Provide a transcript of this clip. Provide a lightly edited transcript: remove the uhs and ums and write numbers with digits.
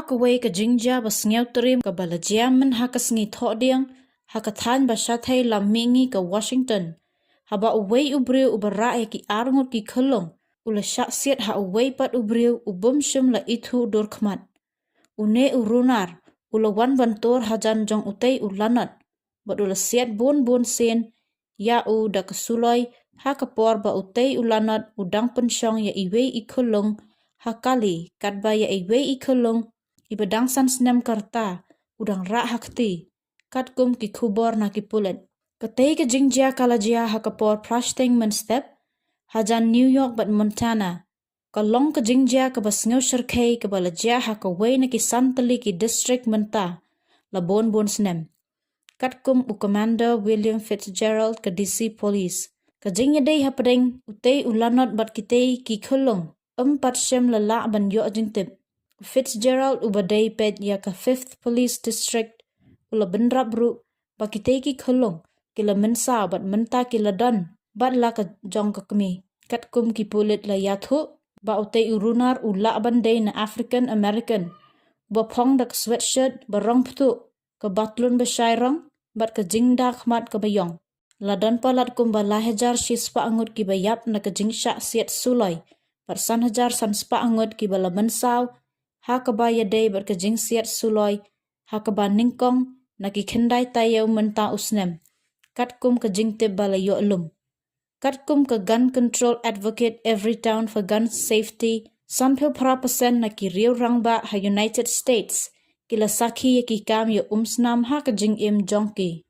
kaway ka jingja bas ngaw terim ka balajiaman haka sngi thodiang haka than bashathay lamingi ka Washington. Haba uway ubriw ubara ki arngot ki khalong ula syak siat ha uway pat ubriw ubumshum la ithu dorkmat. Une urunar ula wan bantor hajan jong utay ulanat bat ula siat bon sen ya u da kasulay haka por ba utay ulanat udang pensyong ya iway ikulong hakali Katba ya iway ikulong ibadang san senam karta udang ra hakti katkum ki kubor na ki pulet. Katay ka jingjia kalajia hakapor prashteng menstep hajan New York bat Montana. Kalong ka jingjia ka basngaw sharkay ka balajia hakaway na ki santali ki district menta labon senam. Katkum u Commander William Fitzgerald ka DC Police. Ka jingya day hapadeng utay ulanot bat kitay ki kulong syam lala ban yo jintip. Fitzgerald ubaday pet ya ka 5th Police District ula benrap ru ba kitay ki kulong kila mensa bat menta kila don bat la ka jong ka kami. Katkum ki pulit la yathu ba utay urunar ula banday na African American. Ba pong dak sweatshirt barong putu ka batlun basyairong bat ka jingda khmat ka bayong. Ladan palat kum ba lahajar shispa angut ki bayap na ka jingsha siat sulay. Bat san hajar san spa angut ki bala mensaw ha ka ba yaday bat ka jing siat sulay ha ka ba ningkong na ki khenday tayaw menta usnem. Katkum ka jingtip bala yo alum. Katkum ka gun control advocate every town for gun safety sampil parapasen na ki riw Rangbah ha United States kila sakhi ya ki kam yo umsnam ha ka jing im jongki.